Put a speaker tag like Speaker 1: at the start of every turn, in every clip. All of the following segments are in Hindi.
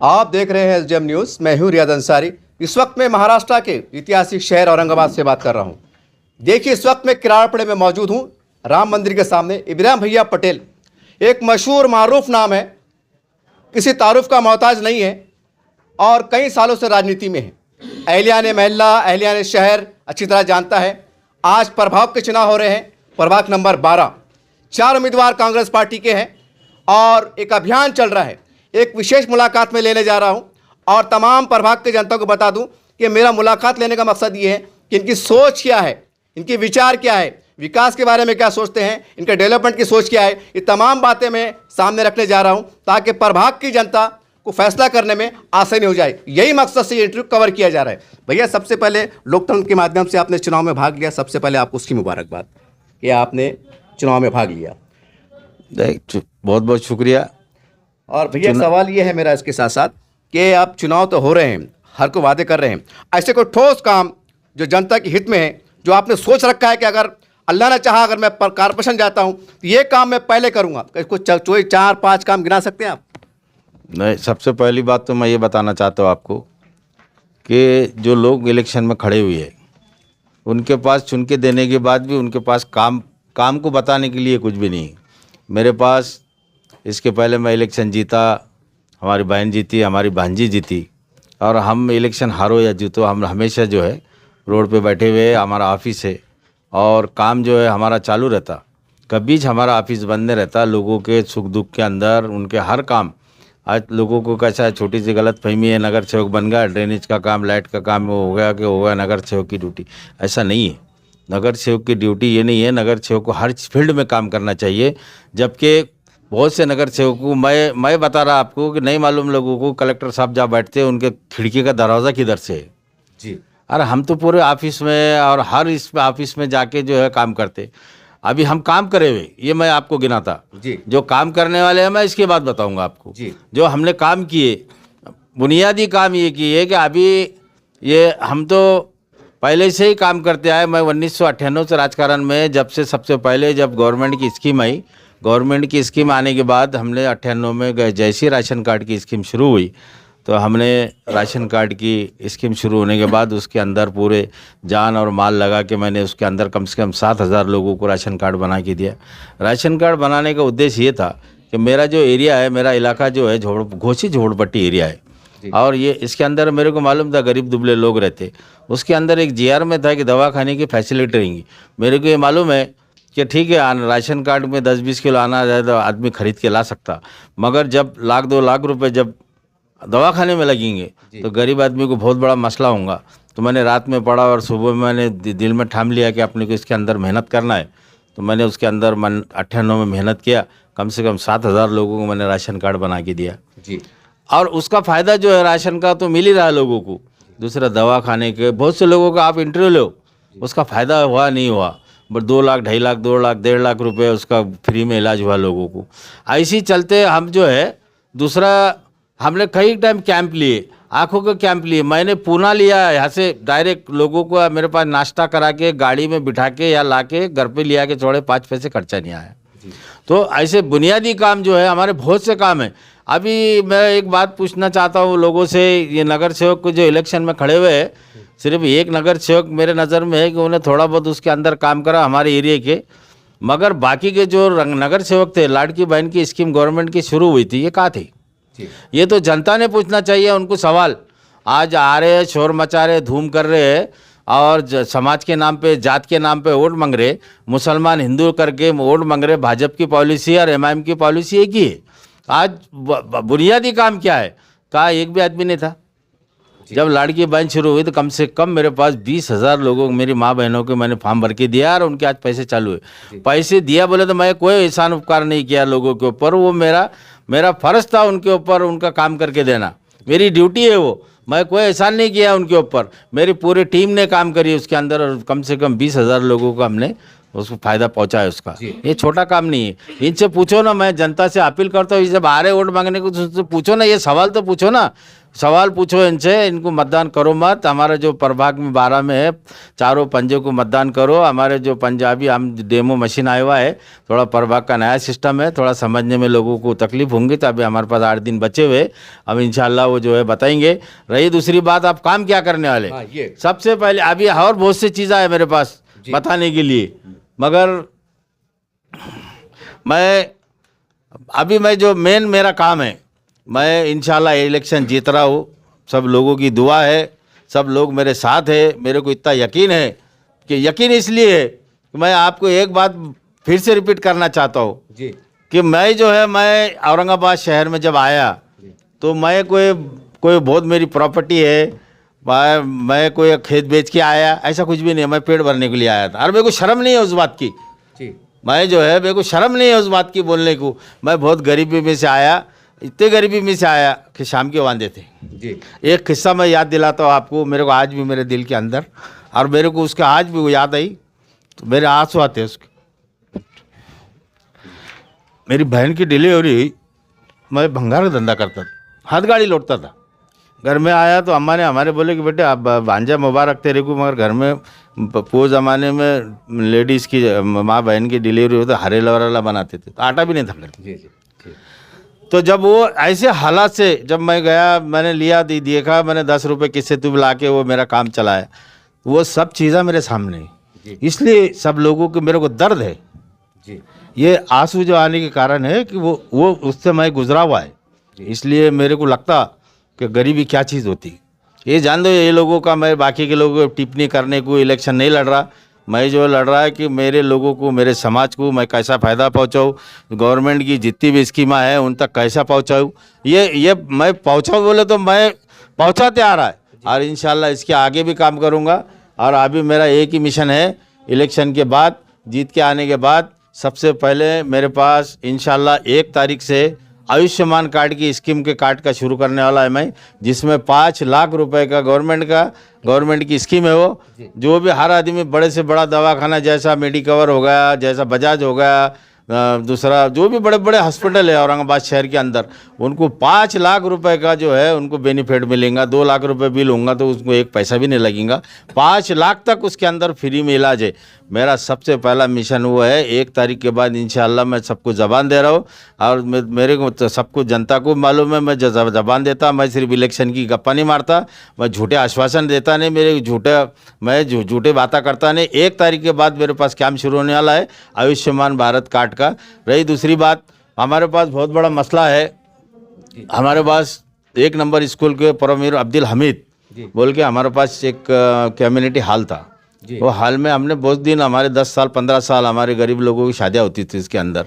Speaker 1: आप देख रहे हैं एसडीएम न्यूज। मैं हूं रियाद अंसारी। इस वक्त मैं महाराष्ट्र के ऐतिहासिक शहर औरंगाबाद से बात कर रहा हूं। देखिए, इस वक्त मैं किराड़पड़े में मौजूद हूं, राम मंदिर के सामने। इब्राहिम भैया पटेल एक मशहूर मारूफ नाम है, किसी तारुफ का मोहताज नहीं है और कई सालों से राजनीति में है। अहलियान महल्ला, अहलियान शहर अच्छी तरह जानता है। आज प्रभाव के चुनाव हो रहे हैं, प्रभाग नंबर 12। 4 उम्मीदवार कांग्रेस पार्टी के हैं और एक अभियान चल रहा है। एक विशेष मुलाकात में लेने जा रहा हूं और तमाम प्रभाग के जनता को बता दूं कि मेरा मुलाकात लेने का मकसद ये है कि इनकी सोच क्या है, इनके विचार क्या है, विकास के बारे में क्या सोचते हैं, इनके डेवलपमेंट की सोच क्या है। ये तमाम बातें मैं सामने रखने जा रहा हूं ताकि प्रभाग की जनता को फैसला करने में आसानी हो जाए। यही मकसद से ये इंटरव्यू कवर किया जा रहा है। भैया, सबसे पहले लोकतंत्र के माध्यम से आपने चुनाव में भाग लिया, सबसे पहले आपको उसकी मुबारकबाद कि आपने चुनाव में भाग लिया।
Speaker 2: बहुत बहुत शुक्रिया।
Speaker 1: और भैया, सवाल ये है मेरा इसके साथ साथ कि आप चुनाव तो हो रहे हैं, हर को वादे कर रहे हैं, ऐसे कोई ठोस काम जो जनता के हित में है, जो आपने सोच रखा है कि अगर अल्लाह ने चाहा अगर मैं कॉर्पोरेशन जाता हूं तो ये काम मैं पहले करूंगा, कुछ 4-5 काम गिना सकते हैं आप?
Speaker 2: नहीं, सबसे पहली बात तो मैं ये बताना चाहता हूँ आपको कि जो लोग इलेक्शन में खड़े हुए हैं उनके पास चुन के देने के बाद भी उनके पास काम को बताने के लिए कुछ भी नहीं है। मेरे पास इसके पहले मैं इलेक्शन जीता, हमारी बहन जीती, हमारी भांजी जीती, और हम इलेक्शन हारो या जीतो, हम हमेशा जो है रोड पे बैठे हुए, हमारा ऑफिस है और काम जो है हमारा चालू रहता, कभी हमारा ऑफिस बंद नहीं रहता। लोगों के सुख दुख के अंदर उनके हर काम, आज लोगों को कैसा है, छोटी सी गलत फहमी है, नगर सेवक बन गया, ड्रेनेज का काम, लाइट का काम हो गया कि हो गया नगर सेवक की ड्यूटी। ऐसा नहीं है, नगर सेवक की ड्यूटी ये नहीं है। नगर सेवक को हर फील्ड में काम करना चाहिए। जबकि बहुत से नगर सेवक को मैं बता रहा आपको कि नहीं मालूम लोगों को, कलेक्टर साहब जहाँ बैठते हैं उनके खिड़की का दरवाज़ा किधर से है
Speaker 1: जी।
Speaker 2: अरे हम तो पूरे ऑफिस में और हर इस ऑफिस में जाके जो है काम करते। अभी हम काम करे हुए, ये मैं आपको गिनाता
Speaker 1: जी।
Speaker 2: जो काम करने वाले हैं मैं इसके बाद बताऊंगा आपको
Speaker 1: जी।
Speaker 2: जो हमने काम किए, बुनियादी काम ये किए कि अभी ये हम तो पहले से ही काम करते आए। मैं 1998 से राजकारण में, जब से सबसे पहले जब गवर्नमेंट की स्कीम आई, गवर्नमेंट की स्कीम आने के बाद हमने 98 में जैसी राशन कार्ड की स्कीम शुरू हुई तो हमने राशन कार्ड की स्कीम शुरू होने के बाद उसके अंदर पूरे जान और माल लगा के मैंने उसके अंदर कम से कम 7,000 लोगों को राशन कार्ड बना के दिया। राशन कार्ड बनाने का उद्देश्य ये था कि मेरा जो एरिया है, मेरा इलाका जो है घोषित झोपड़पट्टी एरिया है और ये इसके अंदर मेरे को मालूम था गरीब दुबले लोग रहते। उसके अंदर एक जीआर में था कि दवा खाने की फैसिलिटी रहेंगी। मेरे को ये मालूम है कि ठीक है राशन कार्ड में 10-20 किलो आना जाए तो आदमी खरीद के ला सकता, मगर जब 1-2 लाख रुपए जब दवा खाने में लगेंगे तो गरीब आदमी को बहुत बड़ा मसला होगा। तो मैंने रात में पढ़ा और सुबह में मैंने दिल में ठान लिया कि अपने को इसके अंदर मेहनत करना है। तो मैंने उसके अंदर 98 में मेहनत किया, कम से कम 7,000 लोगों को मैंने राशन कार्ड बना के दिया
Speaker 1: जी।
Speaker 2: और उसका फ़ायदा जो है राशन का तो मिल ही रहा है लोगों को। दूसरा दवा खाने के बहुत से लोगों का आप इंटरव्यू लो, उसका फ़ायदा हुआ नहीं हुआ, बट 2 लाख, 2.5 लाख, 2 लाख, 1.5 लाख रुपए उसका फ्री में इलाज हुआ लोगों को। ऐसी चलते हम जो है दूसरा हमने कई टाइम कैंप लिए, आँखों के कैंप लिए। मैंने पूना लिया, यहाँ से डायरेक्ट लोगों को मेरे पास नाश्ता करा के गाड़ी में बिठा के या ला के घर पर ले आके छोड़े, 5 पैसे खर्चा नहीं आया। तो ऐसे बुनियादी काम जो है हमारे बहुत से काम है। अभी मैं एक बात पूछना चाहता हूँ लोगों से, ये नगर सेवक को जो इलेक्शन में खड़े हुए हैं, सिर्फ एक नगर सेवक मेरे नज़र में है कि उन्हें थोड़ा बहुत उसके अंदर काम करा हमारे एरिया के, मगर बाकी के जो नगर सेवक थे, लाड़की बहन की स्कीम गवर्नमेंट की शुरू हुई थी, ये कहाँ थी? ये तो जनता ने पूछना चाहिए उनको सवाल। आज आ रहे, शोर मचा रहे, धूम कर रहे हैं और समाज के नाम पे, जात के नाम पे वोट मांग रहे, मुसलमान हिंदू करके वोट मांग रहे। भाजपा की पॉलिसी और एमआईएम की पॉलिसी एक ही है। आज बुनियादी काम क्या है, कहा एक भी आदमी नहीं था। जब लाड़की बहन शुरू हुई तो कम से कम मेरे पास 20,000 लोगों, मेरी माँ बहनों के मैंने फॉर्म भर के दिया और उनके आज पैसे चालू है। पैसे दिया बोले तो मैं कोई एहसान उपकार नहीं किया लोगों के ऊपर, वो मेरा फ़र्ज़ था उनके ऊपर उनका काम करके देना, मेरी ड्यूटी है वो। मैं कोई एहसान नहीं किया उनके ऊपर, मेरी पूरी टीम ने काम करी उसके अंदर और कम से कम 20,000 लोगों को हमने उसको फायदा पहुंचा है उसका। ये छोटा काम नहीं है। इनसे पूछो ना, मैं जनता से अपील करता हूँ, जब आ रहे वोट मांगने को तो उनसे पूछो ना, ये सवाल तो पूछो ना, सवाल पूछो इनसे, इनको मतदान करो मत। हमारे जो प्रभाग में 12 में है, चारों पंजों को मतदान करो। हमारे जो पंजाबी हम डेमो मशीन आया हुआ है, थोड़ा प्रभाग का नया सिस्टम है, थोड़ा समझने में लोगों को तकलीफ होंगी, तो अभी हमारे पास 8 दिन बचे हुए, अब इंशाल्लाह वो जो है बताएंगे। रही दूसरी बात, आप काम क्या करने वाले,
Speaker 1: ये
Speaker 2: सबसे पहले अभी और बहुत सी चीज़ें है मेरे पास बताने के लिए, मगर मैं जो मेन मेरा काम है, मैं इंशाल्लाह इलेक्शन जीत रहा हूँ। सब लोगों की दुआ है, सब लोग मेरे साथ है। मेरे को इतना यकीन है कि यकीन इसलिए है कि मैं आपको एक बात फिर से रिपीट करना चाहता हूँ
Speaker 1: जी
Speaker 2: कि मैं औरंगाबाद शहर में जब आया तो मैं कोई बहुत मेरी प्रॉपर्टी है, मैं कोई खेत बेच के आया, ऐसा कुछ भी नहीं। मैं पेट भरने के लिए आया था, और मेरे को शर्म नहीं है उस बात की।
Speaker 1: जी
Speaker 2: मैं जो है, मेरे को शर्म नहीं है उस बात की बोलने को। मैं बहुत गरीबी में से आया, इतने गरीबी में से आया कि शाम के वांदे थे।
Speaker 1: जी
Speaker 2: एक किस्सा मैं याद दिलाता हूँ आपको, मेरे को आज भी मेरे दिल के अंदर, और मेरे को उसका आज भी वो याद आई तो मेरे आंसू आते उसके। मेरी बहन की डिलीवरी हुई, मैं भंगार का धंधा करता था, हाथ गाड़ी लौटता था। घर में आया तो अम्मा ने हमारे बोले कि बेटे आप भांजा मुबारक तेरे को, मगर घर में वो ज़माने में लेडीज़ की माँ बहन की डिलीवरी हो तो हरेला वरेला बनाते थे, तो आटा भी नहीं था घर में।
Speaker 1: जी जी जी
Speaker 2: तो जब वो ऐसे हालात से जब मैं गया, मैंने लिया देखा, मैंने 10 रुपये किससे तू ला के वो मेरा काम चलाया, वो सब चीज़ें मेरे सामने। इसलिए सब लोगों को मेरे को दर्द है,
Speaker 1: जी
Speaker 2: ये आंसू जो आने के कारण है कि वो उससे मैं गुजरा हुआ है। इसलिए मेरे को लगता कि गरीबी क्या चीज़ होती। ये जान दो, ये लोगों का, मैं बाकी के लोगों को टिप्पणी करने को इलेक्शन नहीं लड़ रहा। मैं जो लड़ रहा है कि मेरे लोगों को, मेरे समाज को मैं कैसा फ़ायदा पहुंचाऊं, गवर्नमेंट की जितनी भी स्कीमां हैं उन तक कैसा पहुंचाऊं। ये मैं पहुंचाऊं बोले तो मैं पहुंचाते आ रहा है, और इंशाल्लाह इसके आगे भी काम करूंगा। और अभी मेरा एक ही मिशन है, इलेक्शन के बाद, जीत के आने के बाद, सबसे पहले मेरे पास इंशाल्लाह 1 तारीख से आयुष्मान कार्ड की स्कीम के कार्ड का शुरू करने वाला है मैं, जिसमें 5 लाख रुपए का गवर्नमेंट की स्कीम है। वो जो भी हर आदमी, बड़े से बड़ा दवाखाना जैसा मेडिकवर हो गया, जैसा बजाज हो गया, दूसरा जो भी बड़े बड़े हॉस्पिटल है औरंगाबाद शहर के अंदर, उनको 5 लाख रुपए का जो है उनको बेनिफिट मिलेगा। 2 लाख रुपए बिल होगा तो उसको 1 पैसा भी नहीं लगेगा, 5 लाख तक उसके अंदर फ्री में इलाज है। मेरा सबसे पहला मिशन वो है। 1 तारीख के बाद इंशाल्लाह मैं सबको ज़बान दे रहा हूँ, और मेरे को तो सबको, जनता को मालूम है, मैं ज़बान देता, मैं सिर्फ इलेक्शन की गप्पा नहीं मारता, मैं झूठे आश्वासन देता नहीं, मैं झूठे बातें करता नहीं। 1 तारीख के बाद मेरे पास काम शुरू होने वाला है आयुष्मान भारत कार्ड का। रही दूसरी बात, हमारे पास बहुत बड़ा मसला है। हमारे पास 1 नंबर स्कूल के परमीर अब्दुल हमीद बोल के हमारे पास एक कम्युनिटी हॉल था। वो हाल में हमने बहुत दिन, हमारे 10 साल 15 साल हमारे गरीब लोगों की शादियाँ होती थी इसके अंदर,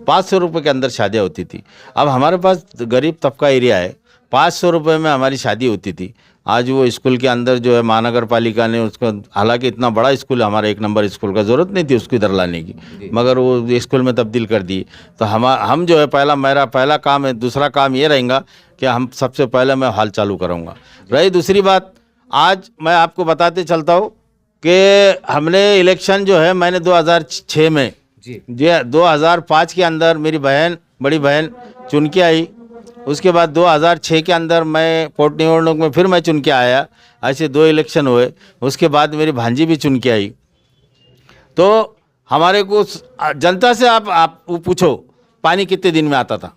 Speaker 2: 500 रुपये के अंदर शादियाँ होती थी। अब हमारे पास गरीब तबका एरिया है, 500 रुपये में हमारी शादी होती थी। आज वो स्कूल के अंदर जो है महानगर पालिका ने उसको, हालांकि इतना बड़ा स्कूल है हमारा, 1 नंबर स्कूल का, ज़रूरत नहीं थी उसको इधर लाने की, मगर वो स्कूल में तब्दील कर दी। तो हम जो है, मेरा पहला काम है, दूसरा काम ये रहेगा कि हम सबसे पहले मैं हॉल चालू करूँगा। रही दूसरी बात, आज मैं आपको बताते चलता हूँ कि हमने इलेक्शन जो है, मैंने 2006 में, 2005 के अंदर मेरी बड़ी बहन चुन के आई, उसके बाद 2006 के अंदर मैं पोर्ट निवडणूक में फिर मैं चुन के आया। ऐसे 2 इलेक्शन हुए, उसके बाद मेरी भांजी भी चुन के आई। तो हमारे को जनता से आप पूछो पानी कितने दिन में आता था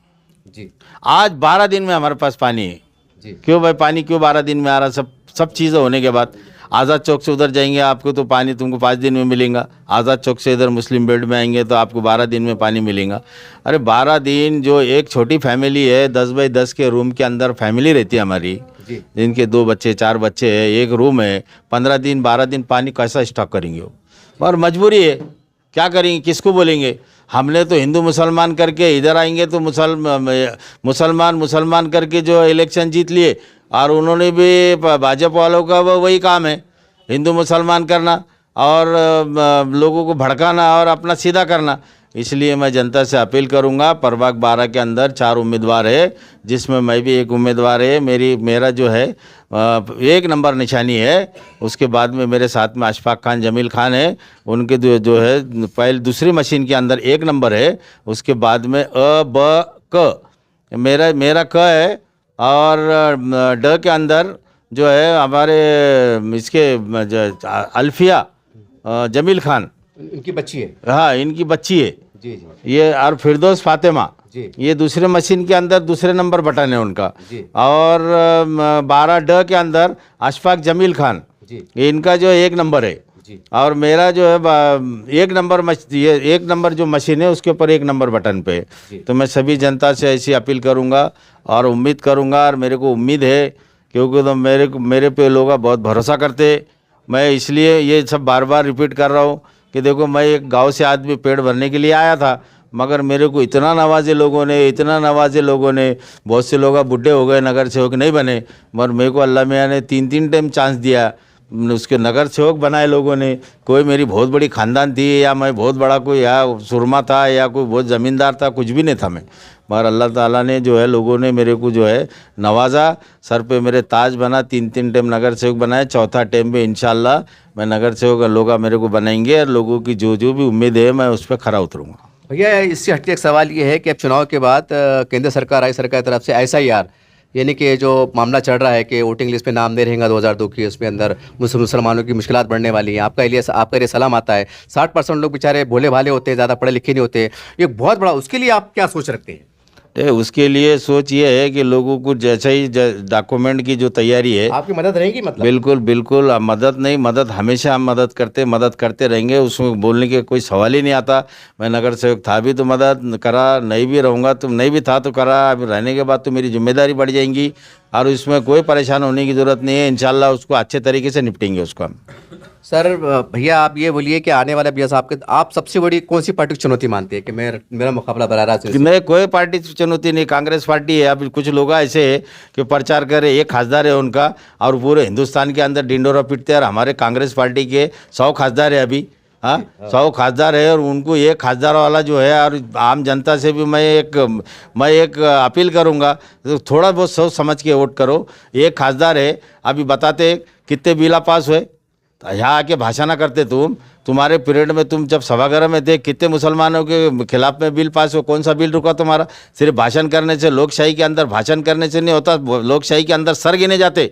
Speaker 2: जी, आज 12 दिन में हमारे पास पानी है जी। क्यों भाई, पानी क्यों 12 दिन में आ रहा? सब चीज़ें होने के बाद आज़ाद चौक से उधर जाएंगे आपको तो पानी तुमको 5 दिन में मिलेगा, आज़ाद चौक से इधर मुस्लिम बेल्ट में आएंगे तो आपको 12 दिन में पानी मिलेगा। अरे 12 दिन, जो एक छोटी फैमिली है, 10 बाई 10 के रूम के अंदर फैमिली रहती है हमारी, जिनके 2 बच्चे 4 बच्चे हैं, एक रूम है, 15 दिन 12 दिन पानी कैसा स्टॉक करेंगे? और मजबूरी है, क्या करेंगे, किसको बोलेंगे? हमने तो हिंदू मुसलमान करके इधर आएंगे तो मुसलमान करके जो इलेक्शन जीत लिए, और उन्होंने भी भाजपा वालों का वही काम है, हिंदू मुसलमान करना। और लोगों को भड़काना और अपना सीधा करना। इसलिए मैं जनता से अपील करूंगा, प्रभाग 12 के अंदर 4 उम्मीदवार है, जिसमें मैं भी एक उम्मीदवार है। मेरा जो है 1 नंबर निशानी है। उसके बाद में मेरे साथ में अशफाक खान, जमील खान है। उनके जो है पहले दूसरी मशीन के अंदर 1 नंबर है। उसके बाद में अ ब क मेरा क है। और ड के अंदर जो है हमारे इसके अल्फिया जमील खान,
Speaker 1: इनकी बच्ची है।
Speaker 2: हाँ, इनकी बच्ची है
Speaker 1: जी जी
Speaker 2: ये। और फिरदौस फातिमा
Speaker 1: जी
Speaker 2: ये दूसरे मशीन के अंदर दूसरे नंबर बटन है उनका।
Speaker 1: जी।
Speaker 2: और 12 ड के अंदर अशफाक जमील खान,
Speaker 1: जी
Speaker 2: इनका जो 1 नंबर है।
Speaker 1: जी
Speaker 2: और मेरा जो है 1 नंबर ये 1 नंबर जो मशीन है उसके ऊपर 1 नंबर बटन पे। तो मैं सभी जनता से ऐसी अपील करूंगा और उम्मीद करूंगा, और मेरे को उम्मीद है, क्योंकि तो मेरे पे लोग बहुत भरोसा करते। मैं इसलिए ये सब बार बार रिपीट कर रहा हूँ कि देखो, मैं एक गांव से आदमी पेट भरने के लिए आया था, मगर मेरे को इतना नवाजे लोगों ने, बहुत से लोग बूढ़े हो गए, नगर सेवक नहीं बने, मगर मेरे को अल्लाह मियाँ ने 3 टाइम चांस दिया। उसके नगर सेवक बनाए लोगों ने। कोई मेरी बहुत बड़ी ख़ानदान थी, या मैं बहुत बड़ा कोई या सुरमा था, या कोई बहुत ज़मींदार था, कुछ भी नहीं था मैं। मगर अल्लाह ताला ने जो है, लोगों ने मेरे को जो है नवाजा, सर पे मेरे ताज बना, 3 टाइम नगर सेवक बनाए। 4था टाइम में इंशाल्लाह मैं नगर सेवक, लोग मेरे को बनाएंगे, और लोगों की जो भी उम्मीद है मैं उस पर खरा उतरूँगा।
Speaker 1: भैया, इससे हटके एक सवाल ये है कि अब चुनाव के बाद केंद्र सरकार, राज्य सरकार की तरफ से SIR, यानी कि जो मामला चल रहा है कि वोटिंग लिस्ट पे नाम नहीं रहेगा 2002 की, उसमें अंदर मुसलमानों की मुश्किलात बढ़ने वाली हैं। आपका ये सलाम आता है। 60% लोग बेचारे भोले भाले होते हैं, ज़्यादा पढ़े लिखे नहीं होते। ये बहुत बड़ा, उसके लिए आप क्या सोच रखते हैं?
Speaker 2: उसके लिए सोच ये है कि लोगों को जैसे ही डॉक्यूमेंट की जो तैयारी है,
Speaker 1: आपकी मदद रहेगी मतलब?
Speaker 2: बिल्कुल बिल्कुल। मदद नहीं, मदद हमेशा हम मदद करते रहेंगे, उसमें बोलने के कोई सवाल ही नहीं आता। मैं नगर सेवक था भी तो मदद करा, नहीं भी रहूँगा तो, नहीं भी था तो करा। अब रहने के बाद तो मेरी जिम्मेदारी बढ़ जाएंगी, और इसमें कोई परेशान होने की ज़रूरत नहीं है। इंशाल्लाह उसको अच्छे तरीके से निपटेंगे उसको हम।
Speaker 1: सर भैया, आप ये बोलिए कि आने वाले भैया साहब के, आप सबसे बड़ी कौन सी पार्टी की चुनौती मानते हैं कि मेरा मुकाबला बराह रास्त है?
Speaker 2: मैं कोई पार्टी की चुनौती नहीं, कांग्रेस पार्टी है। अभी कुछ लोग ऐसे है कि प्रचार करे, एक खासदार है उनका, और पूरे हिंदुस्तान के अंदर डिंडोरा पीटते हैं। और हमारे कांग्रेस पार्टी के 100 खासदार है अभी, हाँ 100 खासदार है, और उनको एक खासदार वाला जो है। और आम जनता से भी मैं एक अपील करूँगा, तो थोड़ा बहुत सोच समझ के वोट करो। एक खासदार है, अभी बताते कितने बिला पास हुए, यहाँ आके भाषण ना करते तुम्हारे पीरियड में, तुम जब सभागृह में थे, कितने मुसलमानों के खिलाफ में बिल पास हो? कौन सा बिल रुका तुम्हारा? सिर्फ भाषण करने से, लोकशाही के अंदर भाषण करने से नहीं होता। लोकशाही के अंदर सर गिने जाते,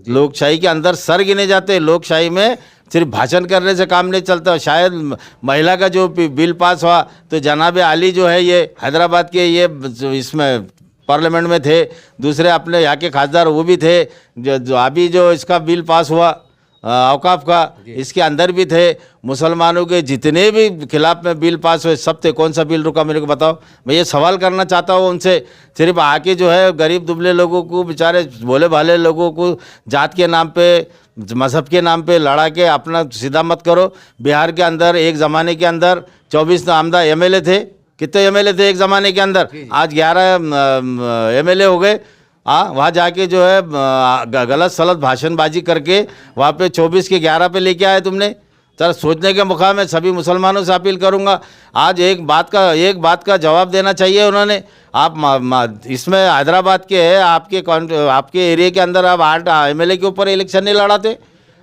Speaker 2: लोकशाही के अंदर सर गिने जाते। लोकशाही में सिर्फ भाषण करने से काम नहीं चलता। शायद महिला का जो बिल पास हुआ, तो जनाब आली जो है, ये हैदराबाद के, ये इसमें पार्लियामेंट में थे। दूसरे अपने यहाँ के खासदार वो भी थे। जो अभी जो इसका बिल पास हुआ औकाफ का, इसके अंदर भी थे। मुसलमानों के जितने भी खिलाफ में बिल पास हुए सब थे। कौन सा बिल रुका मेरे को बताओ? मैं ये सवाल करना चाहता हूँ उनसे। सिर्फ आके जो है गरीब दुबले लोगों को, बेचारे भोले भाले लोगों को जात के नाम पे, मज़हब के नाम पे लड़ा के अपना सीधा मत करो। बिहार के अंदर एक ज़माने के अंदर 24 नामदा MLA थे। कितने MLA थे एक ज़माने के अंदर? आज 11 MLA हो गए। वहाँ जाके जो है गलत सलत भाषणबाजी करके वहाँ पे 24 के 11 पे लेके आए तुमने। सर, सोचने के मुकाम में सभी मुसलमानों से अपील करूँगा, आज एक बात का जवाब देना चाहिए उन्होंने। आप इसमें हैदराबाद के है, आपके एरिया के अंदर आप 8 MLA के ऊपर इलेक्शन नहीं लड़ाते,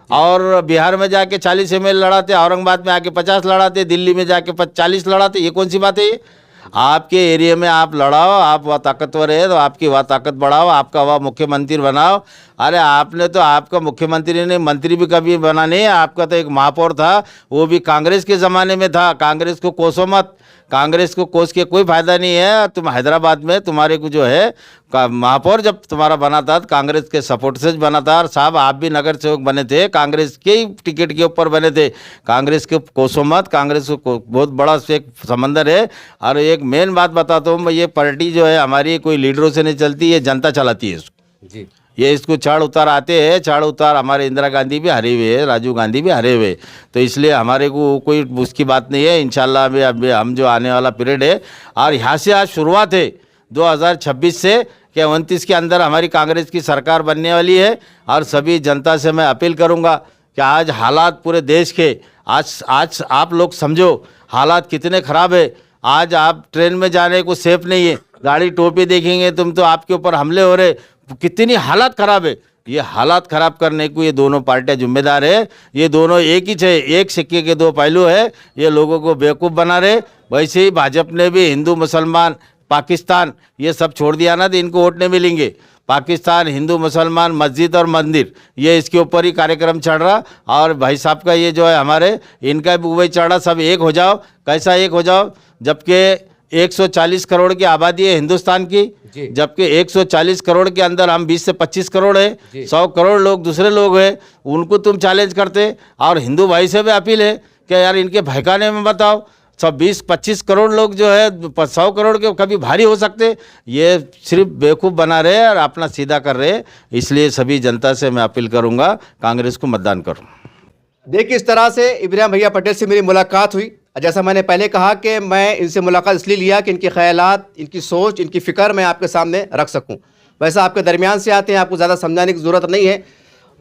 Speaker 2: और बिहार में जाके 40 MLA लड़ाते, औरंगाबाद में आके 50 लड़ाते, दिल्ली में जाके 40 लड़ाते। ये कौन सी बात है? ये आपके एरिया में आप लड़ाओ, आप वह ताकतवर है तो आपकी वह ताकत बढ़ाओ, आपका वह मुख्यमंत्री बनाओ। अरे आपने तो, आपका मुख्यमंत्री ने मंत्री भी कभी बना नहीं है। आपका तो एक महापौर था, वो भी कांग्रेस के ज़माने में था। कांग्रेस को कोसो मत, कांग्रेस को कोस के कोई फायदा नहीं है। तुम हैदराबाद में तुम्हारे को जो है महापौर जब तुम्हारा बना था, तो कांग्रेस के सपोर्ट से बना था। और साहब, आप भी नगर सेवक बने थे, कांग्रेस के ही टिकट के ऊपर बने थे। कांग्रेस के कोसो मत, कांग्रेस को बहुत बड़ा एक समंदर है। और एक मेन बात बताता हूँ मैं, ये पार्टी जो है हमारी कोई लीडरों से नहीं चलती, ये जनता चलाती है इसको जी। ये इसको चढ़ उतार आते हैं, चढ़ उतार। हमारे इंदिरा गांधी भी हरे हुए हैं, राजीव गांधी भी हरे हुए, तो इसलिए हमारे को कोई उसकी बात नहीं है। इंशाल्लाह अभी हम जो आने वाला पीरियड है, और यहाँ से आज शुरुआत है 2026 से, कि 29 के अंदर हमारी कांग्रेस की सरकार बनने वाली है। और सभी जनता से मैं अपील करूँगा कि आज हालात पूरे देश के आज आप लोग समझो हालात कितने ख़राब है। आज आप ट्रेन में जाने को सेफ नहीं है, गाड़ी टोपी देखेंगे तुम तो आपके ऊपर हमले हो रहे, कितनी हालत ख़राब है। ये हालात ख़राब करने को ये दोनों पार्टियां जिम्मेदार है। ये दोनों एक ही है, एक सिक्के के दो पहलू है। ये लोगों को बेवकूफ़ बना रहे। वैसे ही भाजपा ने भी हिंदू मुसलमान पाकिस्तान ये सब छोड़ दिया ना तो इनको वोट नहीं मिलेंगे। पाकिस्तान, हिंदू मुसलमान, मस्जिद और मंदिर, ये इसके ऊपर ही कार्यक्रम चल रहा। और भाई साहब का ये जो है हमारे इनका भी वही चल रहा, सब एक हो जाओ। कैसा एक हो जाओ, जबकि 140 करोड़ की आबादी है हिंदुस्तान की, जबकि 140 करोड़ के अंदर हम 20 से 25 करोड़ है, 100 करोड़ लोग दूसरे लोग हैं, उनको तुम चैलेंज करते। और हिंदू भाई से भी अपील है कि यार इनके भड़काने में बताओ, सब 20-25 करोड़ लोग जो है 100 करोड़ के कभी भारी हो सकते। ये सिर्फ बेवकूफ़ बना रहे और अपना सीधा कर रहे। इसलिए सभी जनता से मैं अपील करूँगा कांग्रेस को मतदान करूँ।
Speaker 1: देखिए, इस तरह से इब्राहिम भैया पटेल से मेरी मुलाकात हुई। जैसा मैंने पहले कहा कि मैं इनसे मुलाकात इसलिए लिया कि इनके ख्यालात, इनकी सोच, इनकी फ़िक्र मैं आपके सामने रख सकूं। वैसे आपके दरमियान से आते हैं, आपको ज़्यादा समझाने की ज़रूरत नहीं है,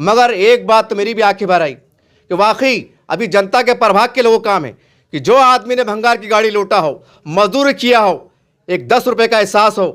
Speaker 1: मगर एक बात तो मेरी भी आंखें भर आई कि वाकई अभी जनता के प्रभाग के लोगों काम है कि जो आदमी ने भंगार की गाड़ी लूटा हो, मजदूरी किया हो, एक 10 रुपये का एहसास हो,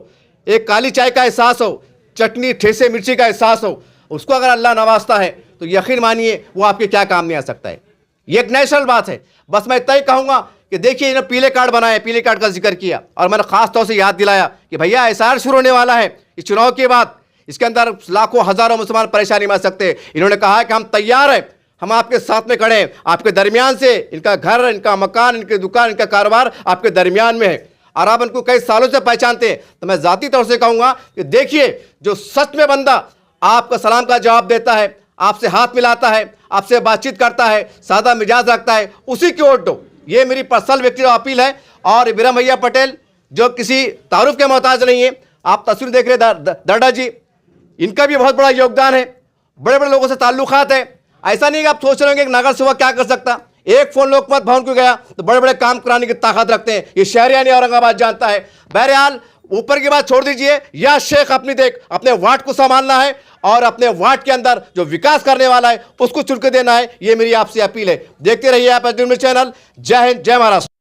Speaker 1: एक काली चाय का एहसास हो, चटनी ठेसे मिर्ची का एहसास हो, उसको अगर अल्लाह नवाजता है तो यकीन मानिए वो आपके क्या काम नहीं आ सकता है। ये एक नेचुरल बात है। बस मैं इतना ही कहूँगा कि देखिए, इन्होंने पीले कार्ड बनाए, पीले कार्ड का जिक्र किया और मैंने ख़ास तौर से याद दिलाया कि भैया एसआर शुरू होने वाला है इस चुनाव के बाद। इसके अंदर लाखों हज़ारों मुसलमान परेशानी में आ सकते हैं। इन्होंने कहा है कि हम तैयार हैं, हम आपके साथ में खड़े हैं, आपके दरमियान से। इनका घर, इनका मकान, इनकी दुकान, इनका कारोबार आपके दरमियान में है और आप इनको कई सालों से पहचानते हैं। तो मैं ज़ाती तौर से कहूँगा कि देखिए, जो सच में बंदा आपका सलाम का जवाब देता है, आपसे हाथ मिलाता है, आपसे बातचीत करता है, सादा मिजाज रखता है, उसी की वोट दो। ये मेरी पर्सनल व्यक्तिगत अपील है। और इब्राहिम भैया पटेल जो किसी तारुफ के मोहताज नहीं है, आप तस्वीर देख रहे दर्डा जी, इनका भी बहुत बड़ा योगदान है, बड़े बड़े लोगों से ताल्लुकात है। ऐसा नहीं कि आप सोच रहे होंगे कि नगर सेवक क्या कर सकता। एक फ़ोन लोकमत भवन को गया तो बड़े बड़े काम कराने की ताकत रखते हैं। ये शहरियानी औरंगाबाद जानता है। बहरहाल ऊपर की बात छोड़ दीजिए, या शेख अपनी देख, अपने वार्ड को संभालना है और अपने वार्ड के अंदर जो विकास करने वाला है उसको चुन के देना है। ये मेरी आपसे अपील है। देखते रहिए आप न्यूज़ चैनल। जय हिंद, जय महाराष्ट्र।